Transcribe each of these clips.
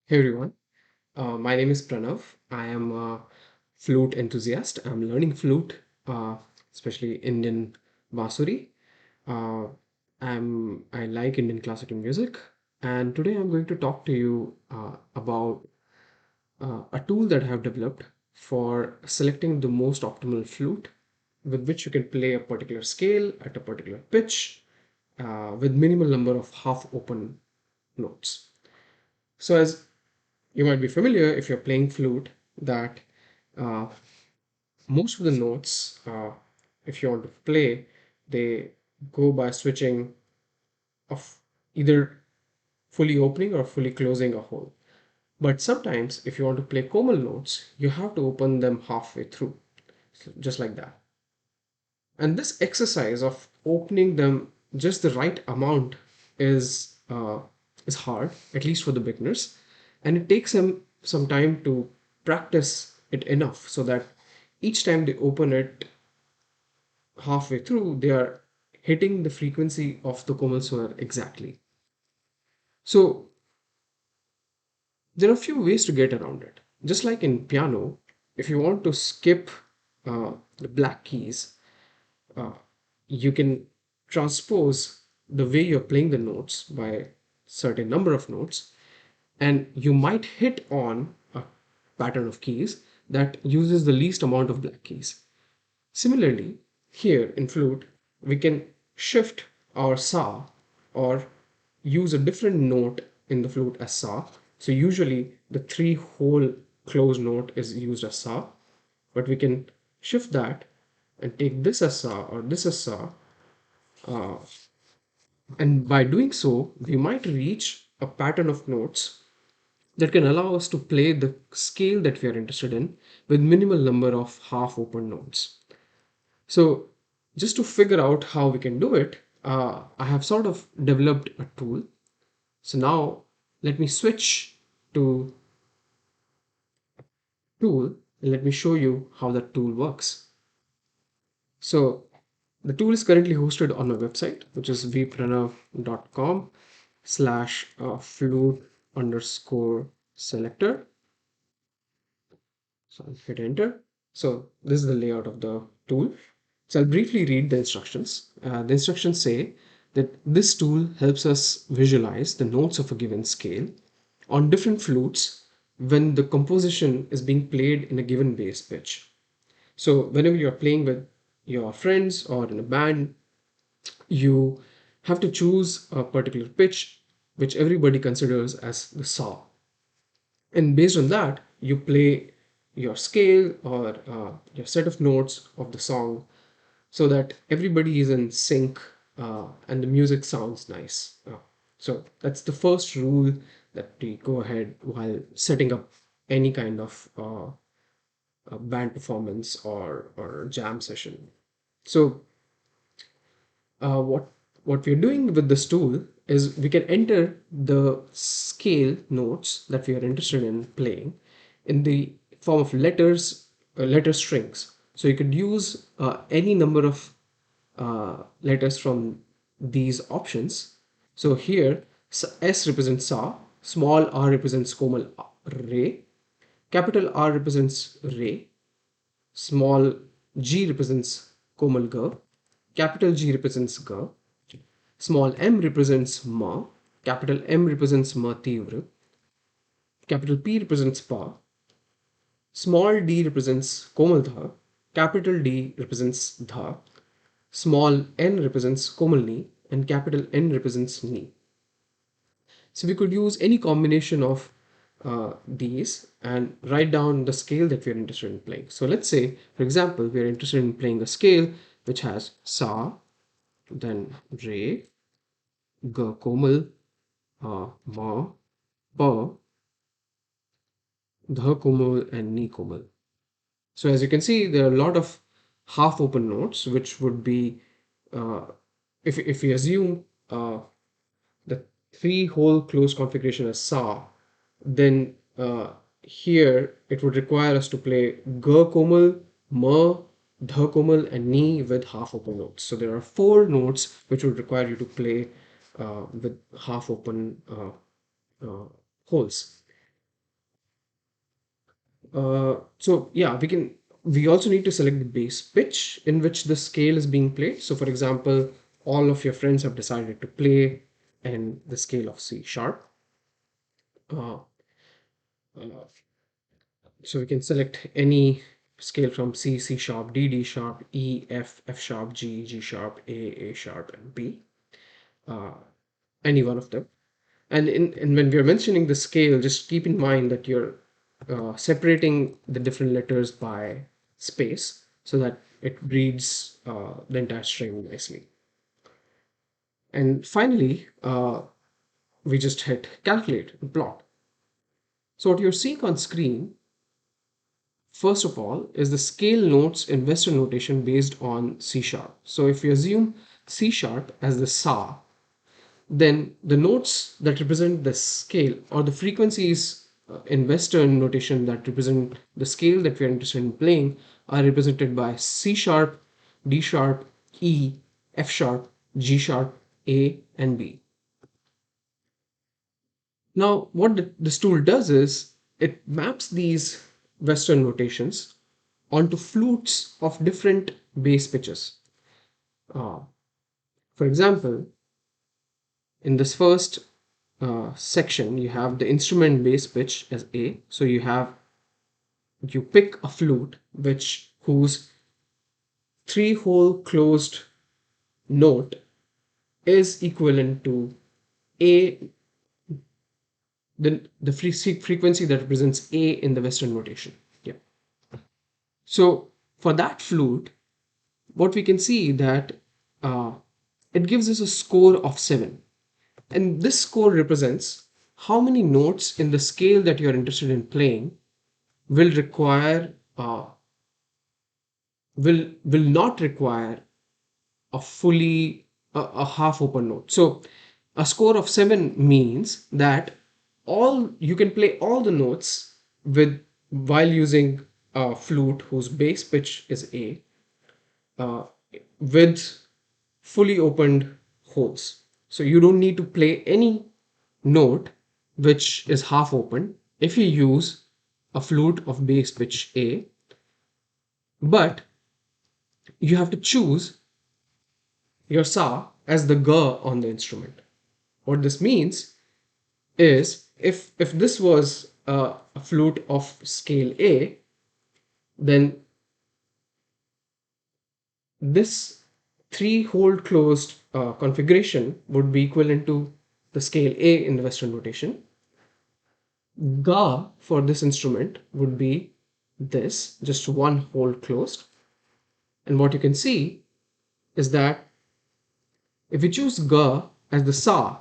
Hey everyone, my name is Pranav. I am a flute enthusiast. I'm learning flute, especially Indian bansuri. Uh, I like Indian classical music, and today I'm going to talk to you about a tool that I have developed for selecting the most optimal flute with which you can play a particular scale at a particular pitch with minimal number of half open notes. So as you might be familiar if you're playing flute that uh, most of the notes, if you want to play, they go by switching of either fully opening or fully closing a hole. But sometimes, if you want to play comal notes, you have to open them halfway through, just like that. And this exercise of opening them just the right amount is uh, is hard, at least for the beginners, and it takes them some time to practice it enough so that each time they open it halfway through, they are hitting the frequency of the Komal Swar exactly. So there are a few ways to get around it. Just like in piano, if you want to skip the black keys, uh, you can transpose the way you're playing the notes by certain number of notes, and you might hit on a pattern of keys that uses the least amount of black keys. Similarly, here in flute, we can shift our sa or use a different note in the flute as sa. So usually the three whole closed note is used as sa, but we can shift that and take this as sa or this as sa. Uh, and by doing so, we might reach a pattern of notes that can allow us to play the scale that we are interested in with minimal number of half open notes. So just to figure out how we can do it, I have sort of developed a tool. So now let me switch to tool and let me show you how that tool works. So the tool is currently hosted on my website, which is vpranav.com slash flute underscore selector. So I'll hit enter. So this is the layout of the tool. So I'll briefly read the instructions. The instructions say that this tool helps us visualize the notes of a given scale on different flutes when the composition is being played in a given bass pitch. So whenever you're playing with your friends or in a band, you have to choose a particular pitch which everybody considers as the saw, and based on that you play your scale or your set of notes of the song so that everybody is in sync and the music sounds nice. So that's the first rule that we go ahead while setting up any kind of band performance or jam session. So what we're doing with this tool is we can enter the scale notes that we are interested in playing in the form of letters, letter strings. So you could use any number of letters from these options. So here S represents sa, small r represents komal re, capital R represents re, small g represents komal ga, capital G represents ga, small m represents ma, capital M represents ma tivra, capital P represents pa, small d represents komal dha, capital D represents dha, small n represents komal ni, and capital N represents ni. So we could use any combination of these and write down the scale that we are interested in playing. So let's say, for example, we are interested in playing a scale which has sa, then re, ga komal, ma, pa, dha komal, and ni komal. So as you can see, there are a lot of half open notes, which would be, uh, if we assume the three whole closed configuration as sa, then here it would require us to play ga komal, ma, dha komal, and ni with half open notes. So there are four notes which would require you to play with half open uh, holes. So yeah, we also need to select the bass pitch in which the scale is being played. So for example, all of your friends have decided to play in the scale of C sharp. Uh, uh, so we can select any scale from C, C sharp, D sharp, E, F sharp, G sharp, A sharp, and B. Uh, any one of them. And when we are mentioning the scale, just keep in mind that you're separating the different letters by space so that it reads the entire string nicely. And finally, we just hit calculate and plot. So what you're seeing on screen, first of all, is the scale notes in Western notation based on C sharp. So if you assume C sharp as the SA, then the notes that represent the scale or the frequencies in Western notation that represent the scale that we are interested in playing are represented by C sharp, D sharp, E, F sharp, G sharp, A, and B. Now, what this tool does is it maps these Western notations onto flutes of different bass pitches. Uh, for example, in this first section, you have the instrument bass pitch as A. So you pick a flute which whose three-hole closed note is equivalent to A, the frequency that represents A in the Western notation. Yeah. So for that flute, what we can see that uh, it gives us a score of 7. And this score represents how many notes in the scale that you're interested in playing will require will not require a fully a half open note. So a score of 7 means that all you can play all the notes with while using a flute whose bass pitch is A uh, with fully opened holes. So you don't need to play any note which is half open if you use a flute of bass pitch A, but you have to choose your sa as the ga on the instrument. What this means is if this was a flute of scale A, then this three hold closed configuration would be equivalent to the scale A in the Western notation. Ga for this instrument would be this, just one hold closed. And what you can see is that if we choose Ga as the Sa,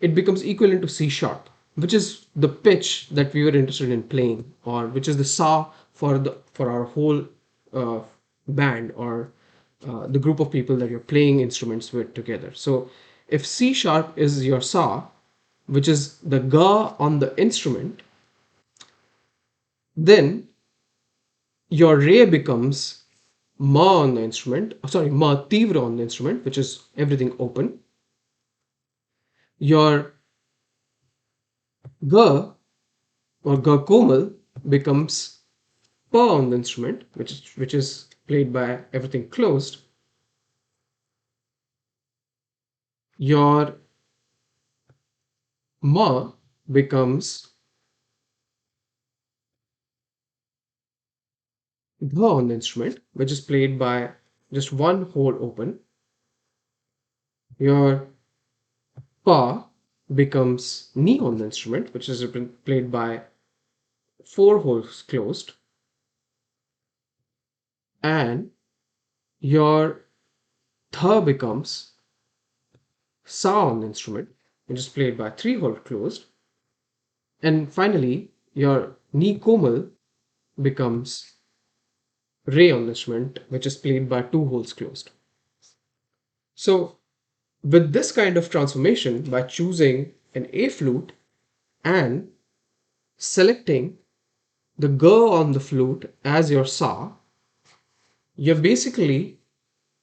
it becomes equivalent to C sharp, which is the pitch that we were interested in playing, or which is the Sa for our whole uh, band or the group of people that you're playing instruments with together. So if C sharp is your Sa, which is the Ga on the instrument, then your Re becomes Ma on the instrument, sorry, Ma Tivra on the instrument, which is everything open. Your Ga or Ga Komal becomes Pa on the instrument, which is played by everything closed. Your Ma becomes Dha on the instrument, which is played by just one hole open. Your Pa becomes Ni on the instrument, which is played by four holes closed. And your Tha becomes Sa on the instrument, which is played by three holes closed. And finally, your Ni Komal becomes Re on the instrument, which is played by two holes closed. So, with this kind of transformation, by choosing an A flute and selecting the Ga on the flute as your Sa, you're basically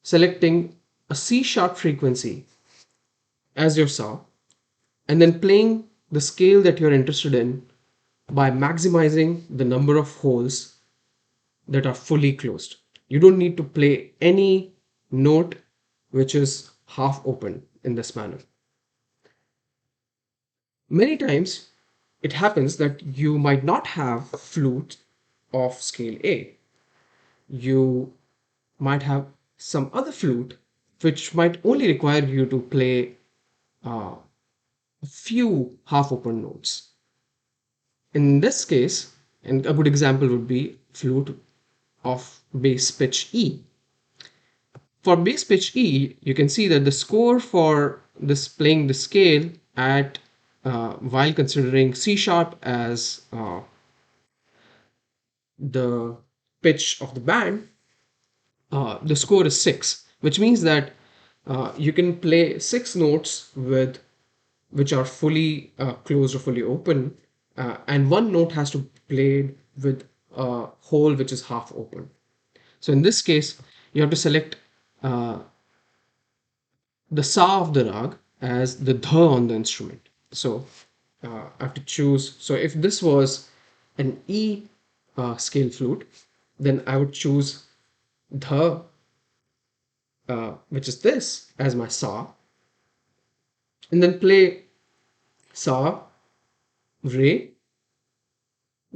selecting a C sharp frequency as your Sa and then playing the scale that you're interested in by maximizing the number of holes that are fully closed. You don't need to play any note which is half open in this manner. Many times it happens that you might not have a flute of scale A. You might have some other flute which might only require you to play a few half open notes. In this case, and a good example would be flute of bass pitch E. For bass pitch E, you can see that the score for this playing the scale at while considering C sharp as the pitch of the band, the score is 6, which means that you can play 6 notes with which are fully closed or fully open, and one note has to be played with a hole which is half open. So in this case, you have to select uh, the sa of the rag as the dha on the instrument. So I have to choose. So if this was an E scale flute, then I would choose dha, which is this, as my sa, and then play sa, re,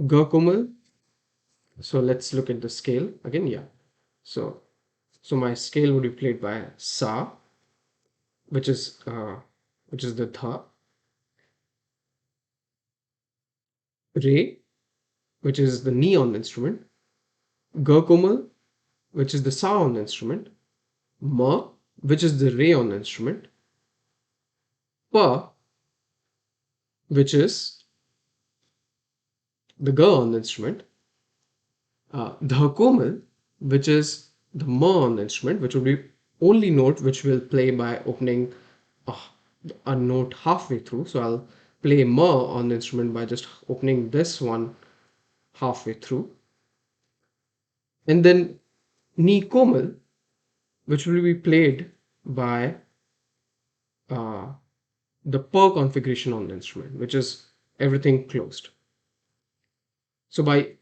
ga komal. So let's look at the scale again. Yeah. So my scale would be played by sa, which is uh, which is the dha, re, which is the ni on the instrument, ga komal, which is the sa on the instrument, ma, which is the re on the instrument, pa, which is the ga on the instrument, dha komal, which is the ma on the instrument, which would be only note which will play by opening a, a note halfway through. So I'll play ma on the instrument by just opening this one halfway through. And then ni komal, which will be played by uh, the per configuration on the instrument, which is everything closed. So by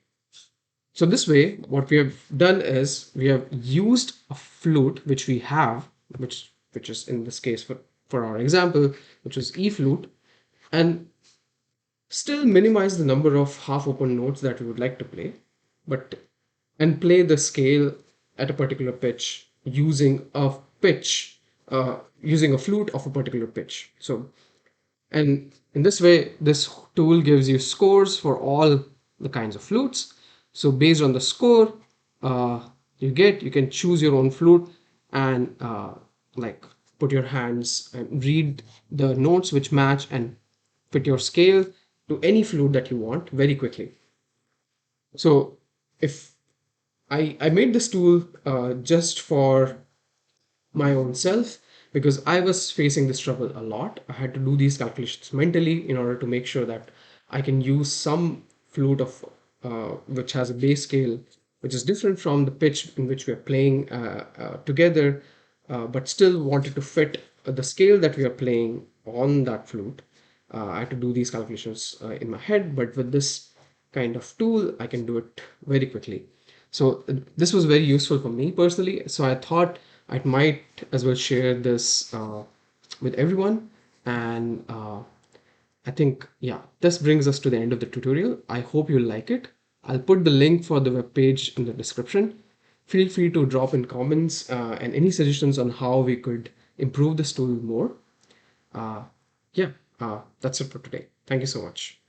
so this way, what we have done is we have used a flute which we have, which is in this case for our example, which is E flute, and still minimize the number of half open notes that we would like to play, but and play the scale at a particular pitch using a flute of a particular pitch. So and in this way, this tool gives you scores for all the kinds of flutes. So based on the score you can choose your own flute and like put your hands and read the notes which match and fit your scale to any flute that you want very quickly. So if I made this tool just for my own self because I was facing this trouble a lot. I had to do these calculations mentally in order to make sure that I can use some flute of which has a bass scale which is different from the pitch in which we are playing together, but still wanted to fit the scale that we are playing on that flute. I had to do these calculations in my head, but with this kind of tool, I can do it very quickly. So this was very useful for me personally. So I thought I might as well share this with everyone. And I think, yeah, this brings us to the end of the tutorial. I hope you like it. I'll put the link for the web page in the description. Feel free to drop in comments and any suggestions on how we could improve this tool more. Uh, yeah, that's it for today. Thank you so much.